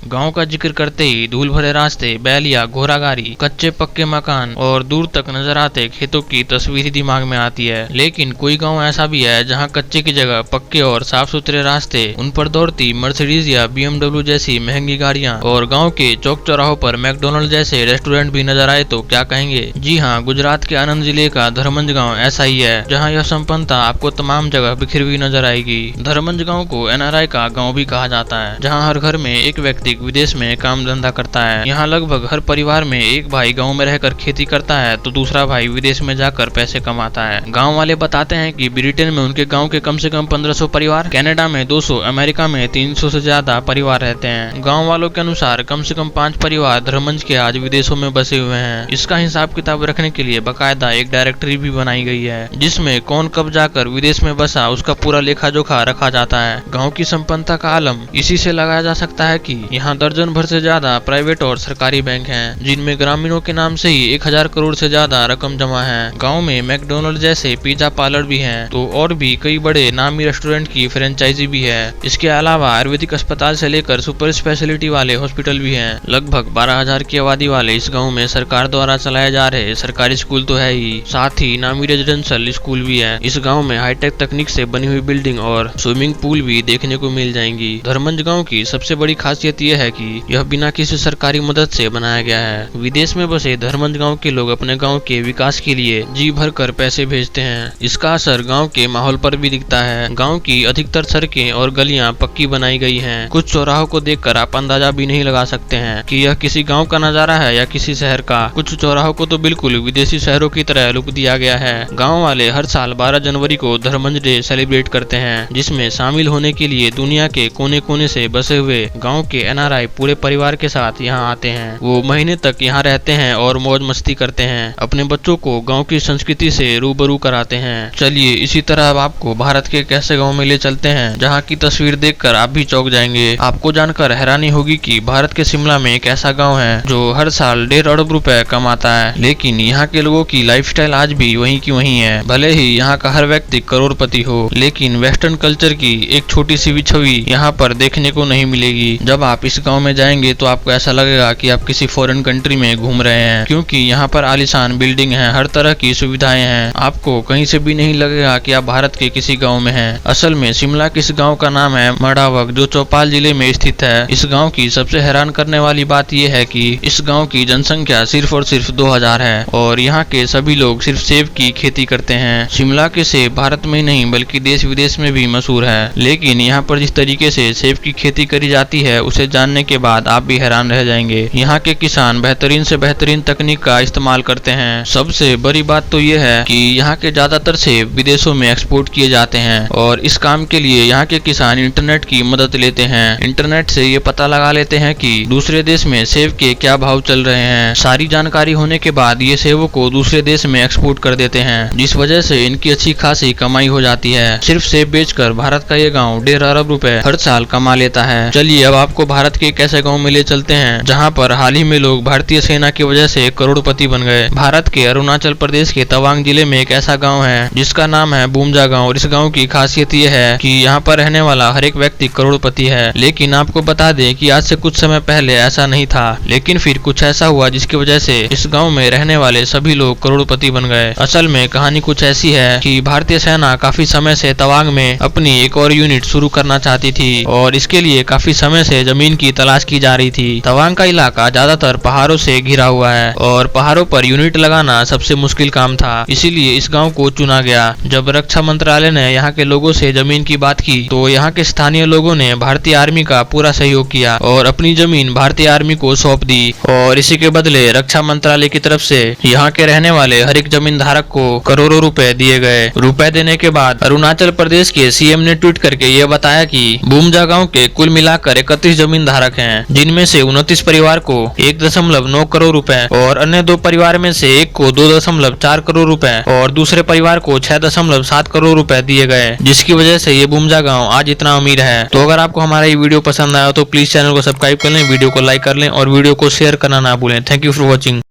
गांव का जिक्र करते ही धूल भरे रास्ते, बैलिया, घोड़ा गाड़ी, कच्चे पक्के मकान और दूर तक नजर आते खेतों की तस्वीर ही दिमाग में आती है। लेकिन कोई गांव ऐसा भी है जहां कच्चे की जगह पक्के और साफ सुथरे रास्ते, उन पर दौड़ती मर्सिडीज या BMW जैसी महंगी गाड़ियां और गांव के चौक चौराहों पर मैकडोनल्ड जैसे रेस्टोरेंट भी नजर आए तो क्या कहेंगे। जी हाँ, गुजरात के आनंद जिले का धर्मंज गाँव ऐसा ही है, जहाँ यह संपन्नता आपको तमाम जगह बिखरी हुई नजर आएगी। धर्मंज गाँव को NRI का गाँव भी कहा जाता है, जहाँ हर घर में एक व्यक्ति विदेश में काम धंधा करता है। यहाँ लगभग हर परिवार में एक भाई गाँव में रहकर खेती करता है तो दूसरा भाई विदेश में जाकर पैसे कमाता है। गाँव वाले बताते हैं कि ब्रिटेन में उनके गाँव के कम से कम 1500 परिवार, कनाडा में 200, अमेरिका में 300 से ज्यादा परिवार रहते हैं। गाँव वालों के अनुसार कम से कम 5 परिवार धर्मंज के आज विदेशों में बसे हुए हैं। इसका हिसाब किताब रखने के लिए बाकायदा एक डायरेक्टरी भी बनाई गई है, जिसमें कौन कब जाकर विदेश में बसा उसका पूरा लेखा जोखा रखा जाता है। गाँव की संपन्नता का आलम इसी से लगाया जा सकता है कि यहाँ दर्जन भर से ज्यादा प्राइवेट और सरकारी बैंक हैं, जिनमें ग्रामीणों के नाम से ही 1000 करोड़ से ज्यादा रकम जमा है। गाँव में मैकडोनल्ड जैसे पिज्जा पार्लर भी हैं, तो और भी कई बड़े नामी रेस्टोरेंट की फ्रेंचाइजी भी है। इसके अलावा आयुर्वेदिक अस्पताल से लेकर सुपर स्पेशलिटी वाले हॉस्पिटल भी हैं। लगभग 12,000 की आबादी वाले इस गाँव में सरकार द्वारा चलाए जा रहे सरकारी स्कूल तो है ही, साथ ही नामी रेजिडेंशियल स्कूल भी है। इस गाँव में हाईटेक तकनीक से बनी हुई बिल्डिंग और स्विमिंग पूल भी देखने को मिल जाएंगी। धर्मंज गाँव की सबसे बड़ी खासियत यह है कि यह बिना किसी सरकारी मदद से बनाया गया है। विदेश में बसे धर्मंज गाँव के लोग अपने गाँव के विकास के लिए जी भर कर पैसे भेजते हैं। इसका असर गाँव के माहौल पर भी दिखता है। गाँव की अधिकतर सड़कें और गलियां पक्की बनाई गई हैं। कुछ चौराहों को देखकर आप अंदाजा भी नहीं लगा सकते हैं कि यह किसी गाँव का नजारा है या किसी शहर का। कुछ चौराहों को तो बिल्कुल विदेशी शहरों की तरह लुक दिया गया है। गाँव वाले हर साल 12 जनवरी को धर्मंज डे सेलिब्रेट करते हैं, जिसमें शामिल होने के लिए दुनिया के कोने कोने से बसे हुए गाँव के NRI पूरे परिवार के साथ यहाँ आते हैं। वो महीने तक यहाँ रहते हैं और मौज मस्ती करते हैं, अपने बच्चों को गाँव की संस्कृति से रूबरू कराते हैं। चलिए इसी तरह अब आपको भारत के कैसे गाँव में ले चलते हैं, जहाँ की तस्वीर देखकर आप भी चौंक जाएंगे। आपको जानकर हैरानी होगी कि भारत के शिमला में एक ऐसा गाँव है जो हर साल 1.5 अरब रुपए कमाता है, लेकिन यहाँ के लोगों की लाइफस्टाइल आज भी वहीं की वहीं है। भले ही यहाँ का हर व्यक्ति करोड़पति हो, लेकिन वेस्टर्न कल्चर की एक छोटी सी भी छवि यहाँ पर देखने को नहीं मिलेगी। जब आप इस गाँव में जाएंगे तो आपको ऐसा लगेगा कि आप किसी फॉरेन कंट्री में घूम रहे हैं, क्योंकि यहाँ पर आलीशान बिल्डिंग है, हर तरह की सुविधाएं हैं। आपको कहीं से भी नहीं लगेगा कि आप भारत के किसी गाँव में हैं। असल में शिमला के इस गाँव का नाम है मडावक, जो चौपाल जिले में स्थित है। इस गाँव की सबसे हैरान करने वाली बात यह है कि इस गाँव की जनसंख्या सिर्फ और सिर्फ 2000 है और यहाँ के सभी लोग सिर्फ सेब की खेती करते हैं। शिमला के सेब भारत में नहीं बल्कि देश विदेश में भी मशहूर है, लेकिन यहाँ पर जिस तरीके से सेब की खेती करी जाती है उसे जानने के बाद आप भी हैरान रह जाएंगे। यहाँ के किसान बेहतरीन से बेहतरीन तकनीक का इस्तेमाल करते हैं। सबसे बड़ी बात तो यह है कि यहाँ के ज्यादातर सेब विदेशों में एक्सपोर्ट किए जाते हैं और इस काम के लिए यहाँ के किसान इंटरनेट की मदद लेते हैं। इंटरनेट से ये पता लगा लेते हैं कि दूसरे देश में सेब के क्या भाव चल रहे हैं। सारी जानकारी होने के बाद ये सेबों को दूसरे देश में एक्सपोर्ट कर देते हैं, जिस वजह से इनकी अच्छी खासी कमाई हो जाती है। सिर्फ सेब बेचकर भारत का ये गाँव 1.5 अरब रुपए हर साल कमा लेता है। चलिए अब आपको भारत के एक ऐसे गाँव में ले चलते हैं जहाँ पर हाल ही में लोग भारतीय सेना की वजह से करोड़पति बन गए। भारत के अरुणाचल प्रदेश के तवांग जिले में एक ऐसा गाँव है जिसका नाम है बूमजा गाँव। और इस गाँव की खासियत यह है कि यहाँ पर रहने वाला हर एक व्यक्ति करोड़पति है। लेकिन आपको बता दें कि आज से कुछ समय पहले ऐसा नहीं था, लेकिन फिर कुछ ऐसा हुआ जिसकी वजह से इस गाँव में रहने वाले सभी लोग करोड़पति बन गए। असल में कहानी कुछ ऐसी है कि भारतीय सेना काफी समय से तवांग में अपनी एक और यूनिट शुरू करना चाहती थी और इसके लिए काफी समय से जमीन की तलाश की जा रही थी। तवांग का इलाका ज्यादातर पहाड़ों से घिरा हुआ है और पहाड़ों पर यूनिट लगाना सबसे मुश्किल काम था, इसीलिए इस गाँव को चुना गया। जब रक्षा मंत्रालय ने यहाँ के लोगों से जमीन की बात की तो यहाँ के स्थानीय लोगों ने भारतीय आर्मी का पूरा सहयोग किया और अपनी जमीन भारतीय आर्मी को सौंप दी और इसी के बदले रक्षा मंत्रालय की तरफ से यहाँ के रहने वाले हर एक जमीन धारक को करोड़ों रुपए दिए गए। रुपए देने के बाद अरुणाचल प्रदेश के CM ने ट्वीट करके ये बताया कि बूमजा गाँव के कुल मिलाकर 31 जमीन धारक हैं, जिनमें से 29 परिवार को 1.9 करोड़ रुपए और अन्य 2 परिवार में से एक को 2.4 करोड़ रुपए और दूसरे परिवार को 6.7 करोड़ रुपए दिए गए, जिसकी वजह से ये बूमजा गाँव आज इतना अमीर है। तो अगर आपको हमारा ये वीडियो पसंद आया तो प्लीज चैनल को सब्सक्राइब कर लें, वीडियो को लाइक कर लें और वीडियो को शेयर करना ना भूलें। Thank you for watching.